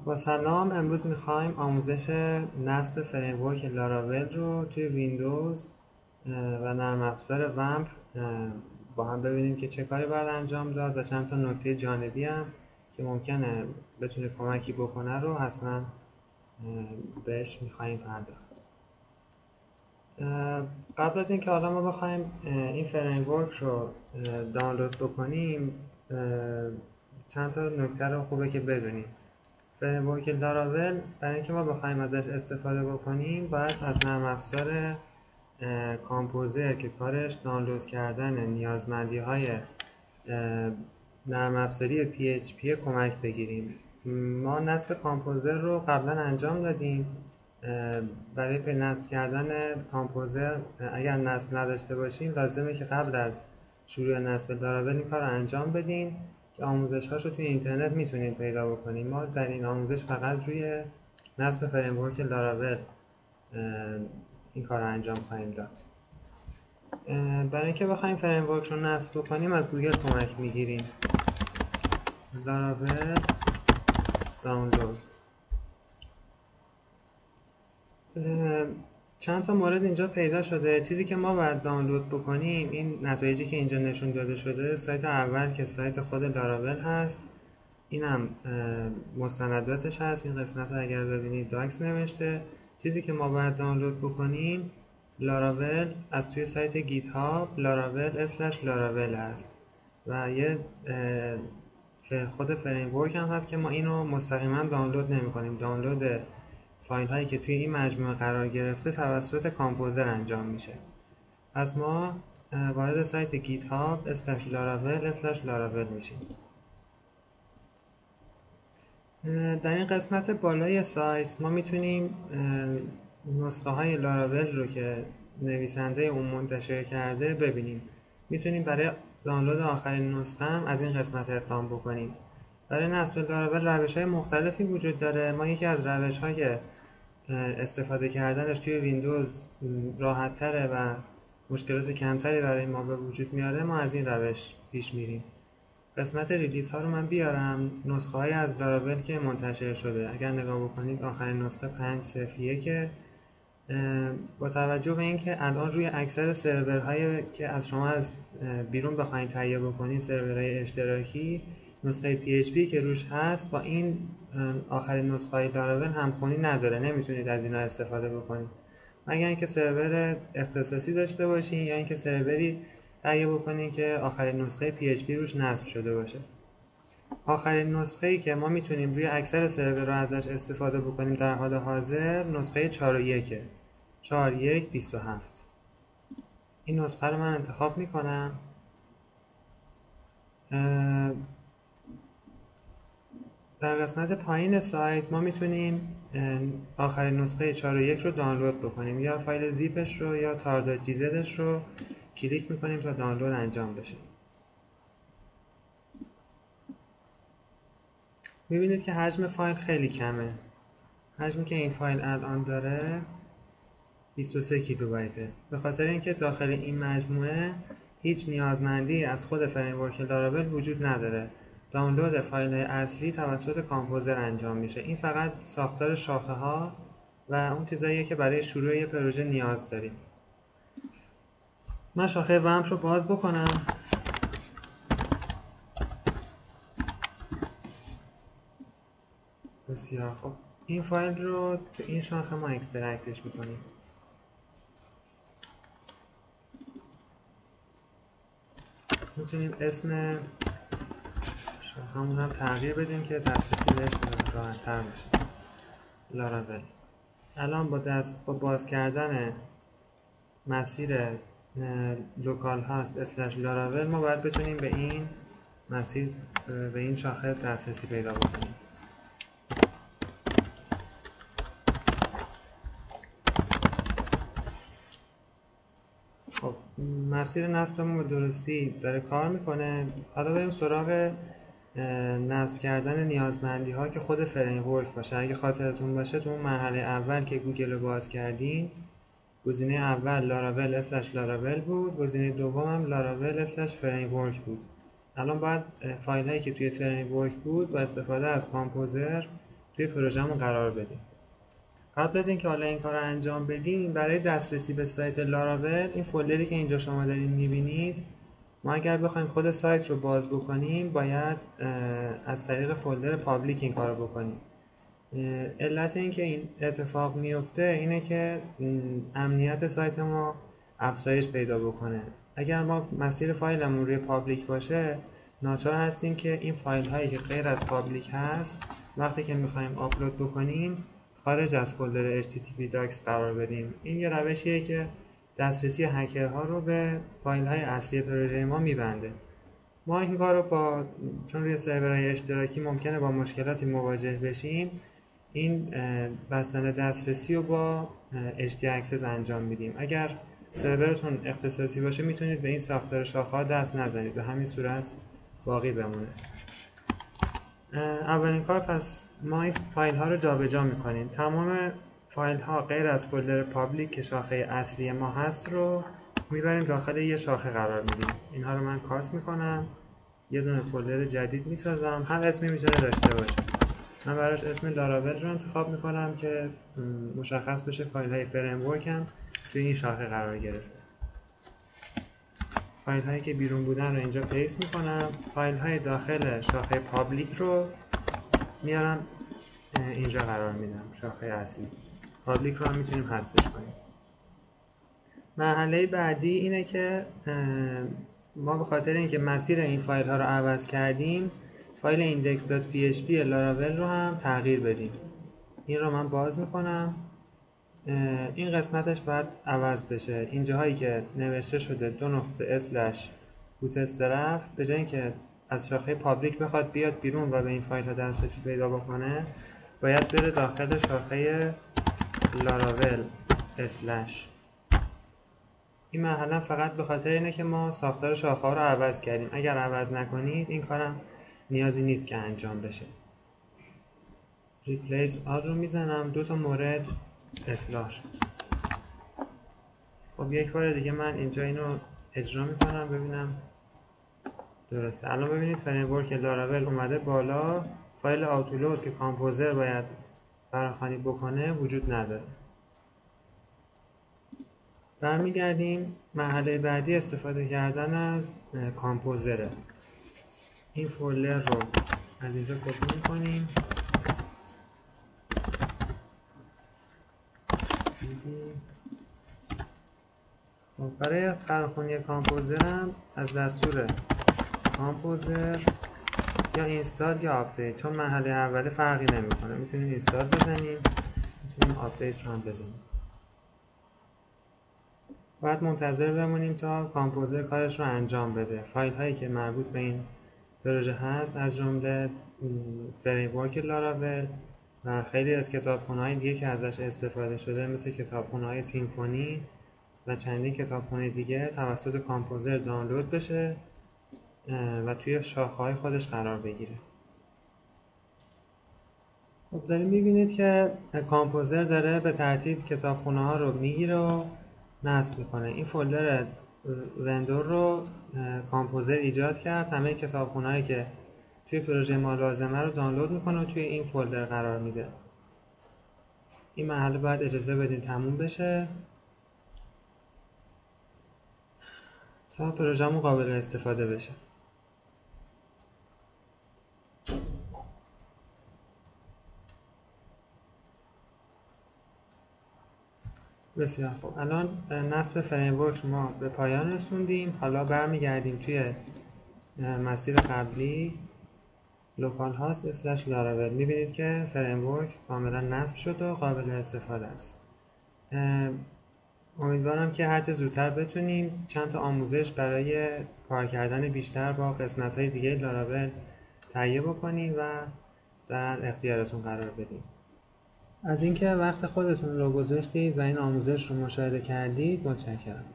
با سلام، امروز میخوایم آموزش نصب فریمورک لاراول رو توی ویندوز و نرم افزار ومپ با هم ببینیم که چه کاری باید انجام داد و چند تا نکته جانبی هم که ممکنه بتونه کمکی بکنه رو حتما بهش میخوایم پرداخت. قبل از اینکه حالا ما بخوایم این فریمورک رو دانلود بکنیم، چند تا نکته رو خوبه که بدونیم. فریمورک لاراول برای اینکه ما بخوایم ازش استفاده بکنیم باید از نرم افزار کامپوزر که کارش دانلود کردن نیازمندی های نرم افزاری PHP کمک بگیریم. ما نصب کامپوزر رو قبلا انجام دادیم. برای نصب کردن کامپوزر اگر نصب نداشته باشیم لازمه که قبل از شروع نصب لاراول این کار رو انجام بدیم که آموزش‌هاش رو توی اینترنت میتونید پیدا بکنیم. ما در این آموزش فقط روی نصب فریمورک لاراول این کار رو انجام خواهیم داد. برای اینکه بخوایم فریمورک رو نصب بکنیم از گوگل کمک میگیریم. لاراول دانلود. چند تا مورد اینجا پیدا شده. چیزی که ما باید دانلود بکنیم، این نتایجی که اینجا نشون داده شده، سایت اول که سایت خود لاراول هست، اینم مستنداتش هست. این قسمت رو اگر ببینید داکس نوشته. چیزی که ما باید دانلود بکنیم لاراول از توی سایت گیت هاب لاراول هست و یه خود فریمورک هم هست که ما اینو مستقیما دانلود نمی کنیم. دانلود فایل هایی که توی این مجموعه قرار گرفته توسط کامپوزر انجام میشه. پس ما وارد سایت گیت هاب لاراول میشیم. در این قسمت بالای سایت ما میتونیم نسخه های لاراول رو که نویسنده اون منتشر کرده ببینیم. میتونیم برای دانلود آخرین نسخه هم از این قسمت اقدام بکنیم. برای نصب لاراول روش های مختلفی وجود داره. ما یکی از روش های استفاده کردنش توی ویندوز راحت تره و مشکلات کمتری برای ما به وجود میاره، ما از این روش پیش میریم. قسمت ریلیز ها رو من بیارم. نسخه های از لاراول که منتشر شده اگر نگاه بکنید آخرین نسخه 5.01. با توجه به اینکه الان روی اکثر سرورهایی که از شما از بیرون بخواید تهیه بکنید، سرورهای اشتراکی، نسخه PHP که روش هست با این آخرین نسخه های لاراول همخوانی نداره، نمیتونید از اینا استفاده بکنید مگر اینکه سرور اختصاصی داشته باشین یا اینکه سروری تهیه بکنید که آخرین نسخه PHP روش نصب شده باشه. آخرین نسخه‌ای که ما میتونیم روی اکثر سرورها ازش استفاده بکنیم در حال حاضر نسخه 4.1 4127. این نسخه رو من انتخاب میکنم. در قسمت پایین سایت ما میتونیم آخرین نسخه 4.1 رو دانلود بکنیم، یا فایل زیپش رو یا tar.gzش رو کلیک میکنیم تا دانلود انجام بشه. میبینید که حجم فایل خیلی کمه. حجمی که این فایل الان داره 23 کیلوبایته. به خاطر اینکه داخل این مجموعه هیچ نیازمندی از خود فریمورک لاراول وجود نداره. دانلود فایل اصلی توسط کامپوزر انجام میشه. این فقط ساختار شاخه ها و اون چیزاییه که برای شروع یه پروژه نیاز داریم. من شاخه ومپ رو باز بکنم. بسیار خوب. این فایل رو تو این شاخه ما اکسترکتش میکنیم. میتونیم اسم شاخه‌مون هم تغییر بدیم که دسترسی بهش راحت‌تر بشه. لاراول. الان با باز کردن مسیر لوکال هاست /لاراول ما باید بتونیم به این مسیر، به این شاخه دسترسی پیدا بکنیم. خب مسیر نصبمون به درستی داره کار میکنه. حالا بریم سراغ نصب کردن نیازمندی ها که خود فریمورک باشه. اگه خاطرتون باشه تو اون مرحله اول که گوگل رو باز کردیم، گزینه اول لاراول بود، گزینه دوم هم لاراول فریمورک بود. الان باید فایل هایی که توی فریمورک بود با استفاده از کامپوزر توی پروژهمون قرار بدیم. قبل از اینکه حالا این کار رو انجام بدیم، برای دسترسی به سایت لاراول، این فولدری که اینجا شما دارید میبینید، ما اگر بخوایم خود سایت رو باز بکنیم باید از طریق فولدر پابلیک این کار رو بکنیم. علت اینکه این اتفاق میفته اینه که امنیت سایت ما افزایش پیدا بکنه. اگر ما مسیر فایلمون روی پابلیک باشه، ناچار هستیم که این فایل هایی که غیر از پابلیک هست وقتی که میخوایم آپلود بکنیم خارج از فولدر HTTP docs قرار بدیم. این یه روشیه که دسترسی هکرها رو به فایل های اصلی پروژه ما میبنده. ما این کار رو چون روی سرورهای اشتراکی ممکنه با مشکلاتی مواجه بشیم، این بستن دسترسی رو با htaccess انجام میدیم. اگر سرورتون اختصاصی باشه میتونید به این ساختار شاخه‌ها دست نزنید، به همین صورت باقی بمونه. اولین کار پس ما این فایل ها رو جابجا میکنیم. تمام فایل ها غیر از فولدر پابلیک که شاخه اصلی ما هست رو میبریم داخل یه شاخه قرار میدیم. اینها رو من کات میکنم، یه دونه فولدر جدید میسازم، هر اسمی میتونه داشته باشه. من براش اسم لاراول رو انتخاب میکنم که مشخص بشه فایل های فریمورک هم توی این شاخه قرار گرفته. فایل هایی که بیرون بودن رو اینجا پیست میکنم. فایل های داخل شاخه پابلیک رو میارم اینجا قرار میدم، شاخه اصلی. پابلیک رو هم میتونیم حذفش کنیم. مرحله بعدی اینه که ما به خاطر اینکه مسیر این فایل ها رو عوض کردیم، فایل index.php لاراول رو هم تغییر بدیم. این رو من باز میکنم. این قسمتش باید عوض بشه. این جاهایی که نوشته شده $bootstrap به جای اینکه از شاخه پابلیک بخواد بیاد بیرون و به این فایل ها دسترسی پیدا بکنه، باید بره داخل شاخه لاراول / این مرحله فقط به خاطر اینه که ما ساختار شاخه ها رو عوض کردیم. اگر عوض نکنید این کارم نیازی نیست که انجام بشه. replace all رو میزنم، 2 تا مورد اصلاح شد. خب یک بار دیگه من اینجا اینو اجرا میکنم ببینم درسته. الان ببینید فریمورک لاراول اومده بالا، فایل آوتولود که کامپوزر باید فراخوانی بکنه وجود نداره. برمیگردیم. مرحله بعدی استفاده کردن از کامپوزره. این فولدر رو از اینجا کپی میکنیم، برای فراخوانی کامپوزرم از دستور کامپوزر یا اینستال یا آپدیت، چون مرحله اوله فرقی نمیکنه، میتونیم اینستال بزنیم، میتونیم آپدیت رو هم بزنیم. باید منتظر بمونیم تا کامپوزر کارش رو انجام بده. فایل هایی که مربوط به این پروژه هست از جمله فریمورک لاراول و خیلی از کتابخونه‌های دیگه که ازش استفاده شده مثل کتابخونه‌های سیمفونی و چندین کتابخونه دیگه توسط کامپوزر دانلود بشه و توی شاخه‌های خودش قرار بگیره. خب داریم می‌بینید که کامپوزر داره به ترتیب کتابخونه‌ها رو میگیره و نصب میکنه. این فولدر وندور رو کامپوزر ایجاد کرد، همه کتابخونه‌هایی که توی پروژه ما لازمه رو دانلود میکنه و توی این فولدر قرار میده. این مرحله باید اجازه بدین تموم بشه تا پروژه‌مون قابل استفاده بشه. بسیار خوب. الان نصب فریمورک ما به پایان رسوندیم. حالا برمیگردیم توی مسیر قبلی لوکال هاست / لاراول. میبینید که فریمورک کاملا نصب شد و قابل استفاده است. امیدوارم که هرچه زودتر بتونیم چند تا آموزش برای کار کردن بیشتر با قسمت‌های دیگه لاراول تهیه بکنیم و در اختیارتون قرار بدیم. از اینکه وقت خودتون رو گذاشتید و این آموزش رو مشاهده کردید متشکرم.